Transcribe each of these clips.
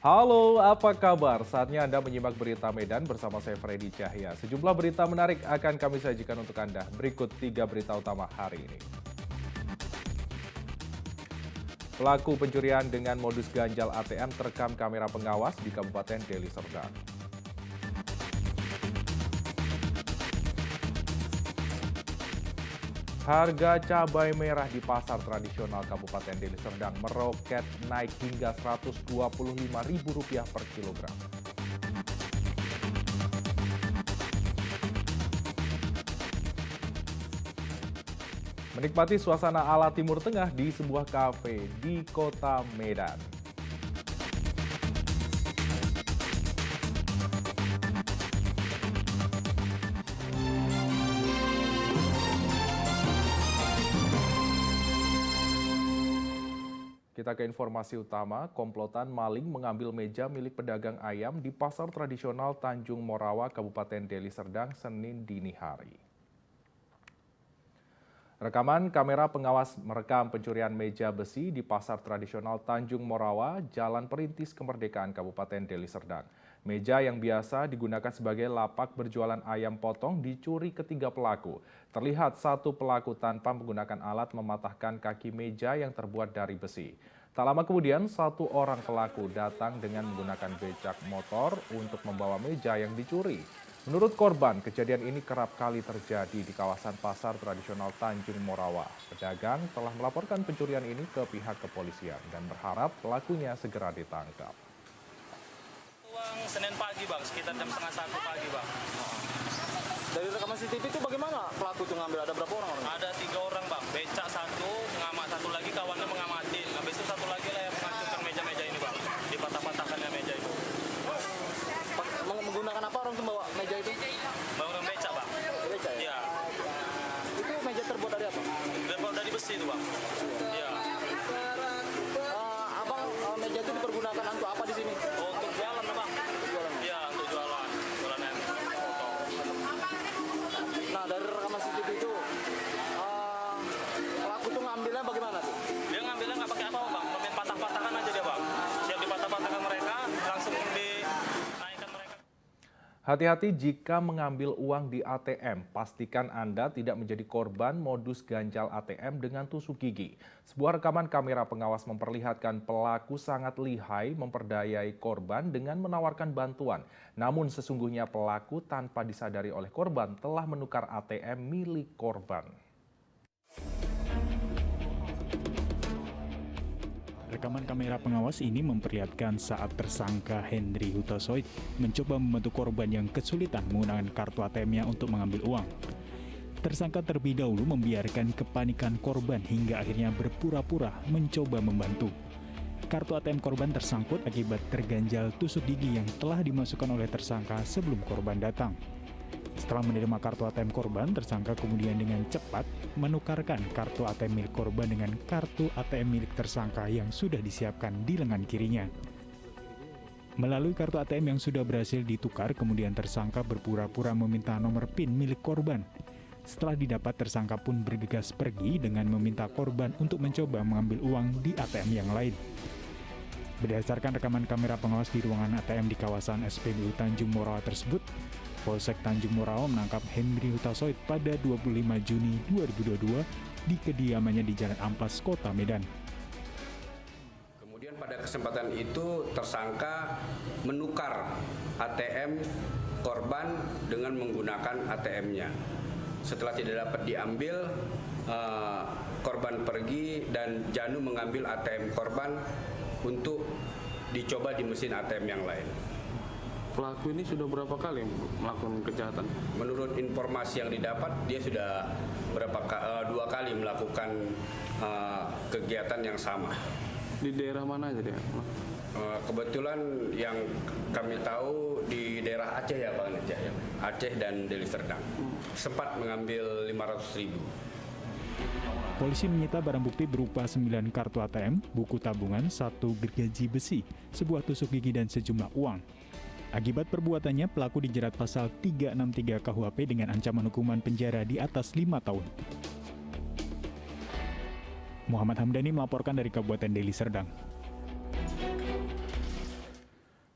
Halo, apa kabar? Saatnya Anda menyimak berita Medan bersama saya Freddy Cahya. Sejumlah berita menarik akan kami sajikan untuk Anda. Berikut 3 berita utama hari ini. Pelaku pencurian dengan modus ganjal ATM terekam kamera pengawas di Kabupaten Deli Serdang. Harga cabai merah di pasar tradisional Kabupaten Deli Serdang meroket naik hingga Rp125.000 per kilogram. Menikmati suasana ala Timur Tengah di sebuah kafe di kota Medan. Kita ke informasi utama, komplotan maling mengambil meja milik pedagang ayam di pasar tradisional Tanjung Morawa, Kabupaten Deli Serdang, Senin dini hari. Rekaman kamera pengawas merekam pencurian meja besi di pasar tradisional Tanjung Morawa, Jalan Perintis Kemerdekaan Kabupaten Deli Serdang. Meja yang biasa digunakan sebagai lapak berjualan ayam potong dicuri ketiga pelaku. Terlihat satu pelaku tanpa menggunakan alat mematahkan kaki meja yang terbuat dari besi. Tak lama kemudian, satu orang pelaku datang dengan menggunakan becak motor untuk membawa meja yang dicuri. Menurut korban, kejadian ini kerap kali terjadi di kawasan pasar tradisional Tanjung Morawa. Pedagang telah melaporkan pencurian ini ke pihak kepolisian dan berharap pelakunya segera ditangkap. Uang Senin pagi bang, sekitar jam setengah 1 pagi bang. Dari rekaman CCTV itu bagaimana pelaku itu ngambil? Ada berapa orang? Ada 3 orang bang, becak 1, pengamat 1 lagi kawannya mengamatin. Habis itu 1 lagi lah yang menghancurkan meja-meja ini bang, dipatah-patahkannya meja itu. Menggunakan apa orang itu bawa meja itu? Bawa orang becak bang. Beca ya? Iya, Itu meja terbuat dari apa? terbuat dari besi itu bang. Iya. Abang meja itu dipergunakan untuk apa di sini? Oh, untuk jualan bang. Iya, untuk jualan. Jualan yang potong. Nah, dari rekaman CCTV itu pelaku itu ngambilnya bagaimana tuh? Dia ngambilnya nggak pakai apa-apa bang, main patah-patahkan aja dia bang. Siap dipatah-patahkan mereka, langsung dinaikkan mereka. Hati-hati jika mengambil uang di ATM, pastikan Anda tidak menjadi korban modus ganjal ATM dengan tusuk gigi. Sebuah rekaman kamera pengawas memperlihatkan pelaku sangat lihai memperdayai korban dengan menawarkan bantuan. Namun sesungguhnya pelaku tanpa disadari oleh korban telah menukar ATM milik korban. Rekaman kamera pengawas ini memperlihatkan saat tersangka Henry Hutasoid mencoba membantu korban yang kesulitan menggunakan kartu ATM-nya untuk mengambil uang. Tersangka terlebih dahulu membiarkan kepanikan korban hingga akhirnya berpura-pura mencoba membantu. Kartu ATM korban tersangkut akibat terganjal tusuk gigi yang telah dimasukkan oleh tersangka sebelum korban datang. Setelah menerima kartu ATM korban, tersangka kemudian dengan cepat menukarkan kartu ATM milik korban dengan kartu ATM milik tersangka yang sudah disiapkan di lengan kirinya. Melalui kartu ATM yang sudah berhasil ditukar, kemudian tersangka berpura-pura meminta nomor PIN milik korban. Setelah didapat, tersangka pun bergegas pergi dengan meminta korban untuk mencoba mengambil uang di ATM yang lain. Berdasarkan rekaman kamera pengawas di ruangan ATM di kawasan SPBU Tanjung Morawa tersebut, Polsek Tanjung Morawa menangkap Henry Hutasoid pada 25 Juni 2022 di kediamannya di Jalan Amplas, Kota Medan. Kemudian pada kesempatan itu tersangka menukar ATM korban dengan menggunakan ATM-nya. Setelah tidak dapat diambil, korban pergi dan Janu mengambil ATM korban untuk dicoba di mesin ATM yang lain. Pelaku ini sudah berapa kali melakukan kejahatan? Menurut informasi yang didapat, dia sudah 2 kali melakukan kegiatan yang sama. Di daerah mana aja dia? Kebetulan yang kami tahu di daerah Aceh ya Bang Aceh, Aceh dan Deli Serdang. Sempat mengambil 500.000. Polisi menyita barang bukti berupa 9 kartu ATM, buku tabungan, 1 gergaji besi, sebuah tusuk gigi dan sejumlah uang. Akibat perbuatannya, pelaku dijerat pasal 363 KUHP dengan ancaman hukuman penjara di atas 5 tahun. Muhammad Hamdani melaporkan dari Kabupaten Deli Serdang.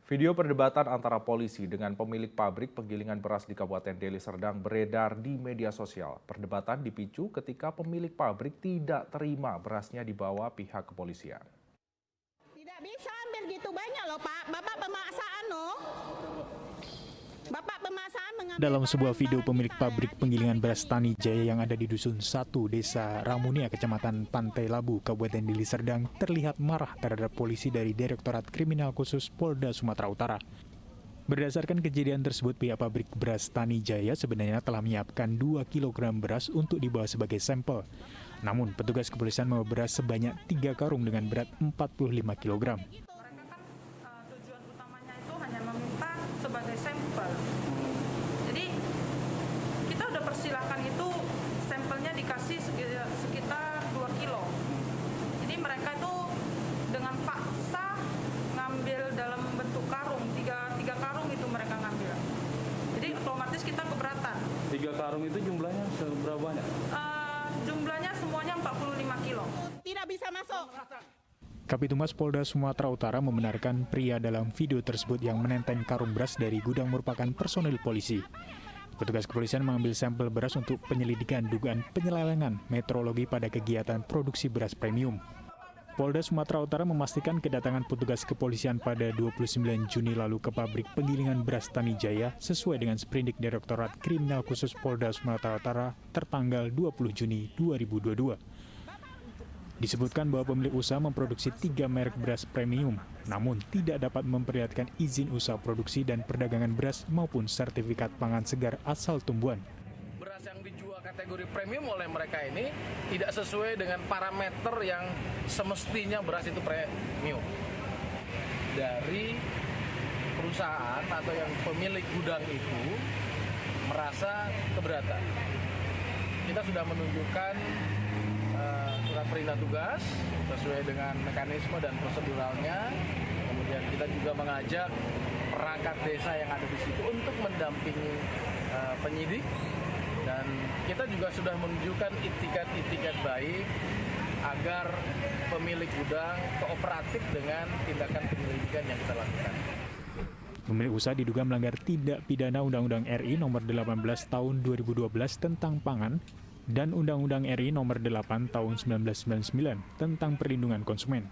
Video perdebatan antara polisi dengan pemilik pabrik penggilingan beras di Kabupaten Deli Serdang beredar di media sosial. Perdebatan dipicu ketika pemilik pabrik tidak terima berasnya dibawa pihak kepolisian. Tidak bisa ambil gitu banyak loh Pak, Bapak pemaksaan loh. Bapak pemaksaan mengambil. Dalam sebuah video, pemilik pabrik penggilingan beras Tani Jaya yang ada di Dusun 1, Desa Ramunia, Kecamatan Pantai Labu, Kabupaten Deli Serdang terlihat marah terhadap polisi dari Direktorat Kriminal Khusus Polda Sumatera Utara. Berdasarkan kejadian tersebut, pihak pabrik beras Tani Jaya sebenarnya telah menyiapkan 2 kg beras untuk dibawa sebagai sampel. Namun, petugas kepolisian membawa beras sebanyak 3 karung dengan berat 45 kg. Tujuan utamanya itu hanya meminta sebagai sampel. Jadi kita udah persilahkan itu sampelnya dikasih sekitar 2 kilo. Jadi mereka itu dengan paksa ngambil dalam bentuk karung, tiga karung itu mereka ngambil. Jadi otomatis kita keberatan. 3 karung itu jumlahnya seberapa banyak? Jumlahnya semuanya 45 kilo. Tidak bisa masuk. Kapitumas Polda Sumatera Utara membenarkan pria dalam video tersebut yang menenteng karung beras dari gudang merupakan personil polisi. Petugas kepolisian mengambil sampel beras untuk penyelidikan dugaan penyelewengan metrologi pada kegiatan produksi beras premium. Polda Sumatera Utara memastikan kedatangan petugas kepolisian pada 29 Juni lalu ke pabrik penggilingan beras Tani Jaya sesuai dengan sprindik Direktorat Kriminal Khusus Polda Sumatera Utara tertanggal 20 Juni 2022. Disebutkan bahwa pemilik usaha memproduksi 3 merek beras premium, namun tidak dapat memperlihatkan izin usaha produksi dan perdagangan beras maupun sertifikat pangan segar asal tumbuhan. Beras yang dijual kategori premium oleh mereka ini tidak sesuai dengan parameter yang semestinya beras itu premium. Dari perusahaan atau yang pemilik gudang itu merasa keberatan. Kita sudah menunjukkan surat perintah tugas sesuai dengan mekanisme dan proseduralnya. Kemudian kita juga mengajak perangkat desa yang ada di situ untuk mendampingi penyidik, dan kita juga sudah menunjukkan itikat baik agar pemilik gudang kooperatif dengan tindakan penyelidikan yang kita lakukan. Pemilik usaha diduga melanggar tindak pidana Undang-Undang RI Nomor 18 Tahun 2012 tentang pangan dan Undang-Undang RI Nomor 8 Tahun 1999 tentang perlindungan konsumen.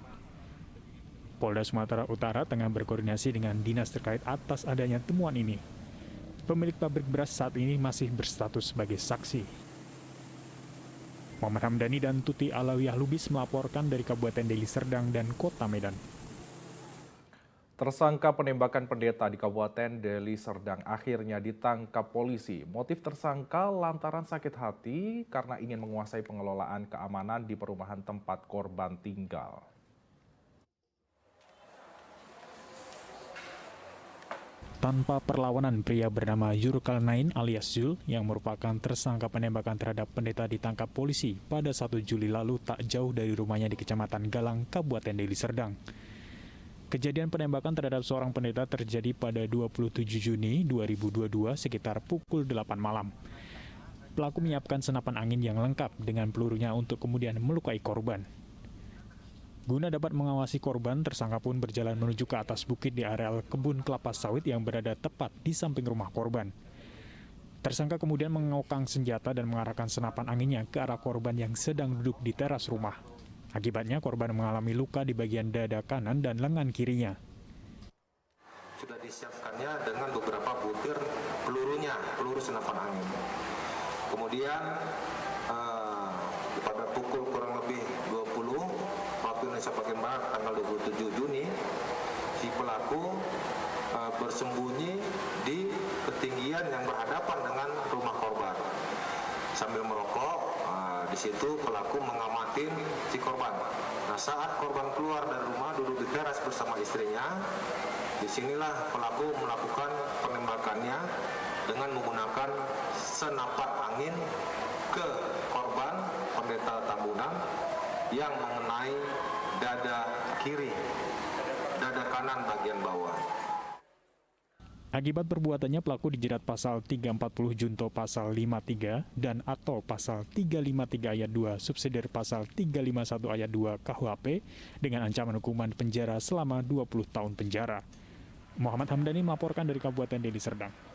Polda Sumatera Utara tengah berkoordinasi dengan dinas terkait atas adanya temuan ini. Pemilik pabrik beras saat ini masih berstatus sebagai saksi. Muhammad Hamdani dan Tuti Alawiyah Lubis melaporkan dari Kabupaten Deli Serdang dan Kota Medan. Tersangka penembakan pendeta di Kabupaten Deli Serdang akhirnya ditangkap polisi. Motif tersangka lantaran sakit hati karena ingin menguasai pengelolaan keamanan di perumahan tempat korban tinggal. Tanpa perlawanan, pria bernama Yurkalnain alias Zul yang merupakan tersangka penembakan terhadap pendeta ditangkap polisi pada 1 Juli lalu tak jauh dari rumahnya di Kecamatan Galang, Kabupaten Deli Serdang. Kejadian penembakan terhadap seorang pendeta terjadi pada 27 Juni 2022 sekitar pukul 8 malam. Pelaku menyiapkan senapan angin yang lengkap dengan pelurunya untuk kemudian melukai korban. Guna dapat mengawasi korban, tersangka pun berjalan menuju ke atas bukit di areal kebun kelapa sawit yang berada tepat di samping rumah korban. Tersangka kemudian mengokang senjata dan mengarahkan senapan anginnya ke arah korban yang sedang duduk di teras rumah. Akibatnya korban mengalami luka di bagian dada kanan dan lengan kirinya. Sudah disiapkannya dengan beberapa butir peluru senapan angin. Kemudian pada pukul kurang lebih 20 waktu Indonesia bagian Barat tanggal 27 Juni, si pelaku bersembunyi di ketinggian yang berhadapan dengan rumah korban sambil merokok. Di situ pelaku mengamatin si korban. Nah, saat korban keluar dari rumah duduk di teras bersama istrinya, disinilah pelaku melakukan penembakannya dengan menggunakan senapan angin ke korban pendeta Tambunan yang mengenai dada kiri, dada kanan bagian bawah. Akibat perbuatannya, pelaku dijerat pasal 340 junto pasal 53 dan atau pasal 353 ayat 2 subsidiar pasal 351 ayat 2 KUHP dengan ancaman hukuman penjara selama 20 tahun penjara. Muhammad Hamdani melaporkan dari Kabupaten Deli Serdang.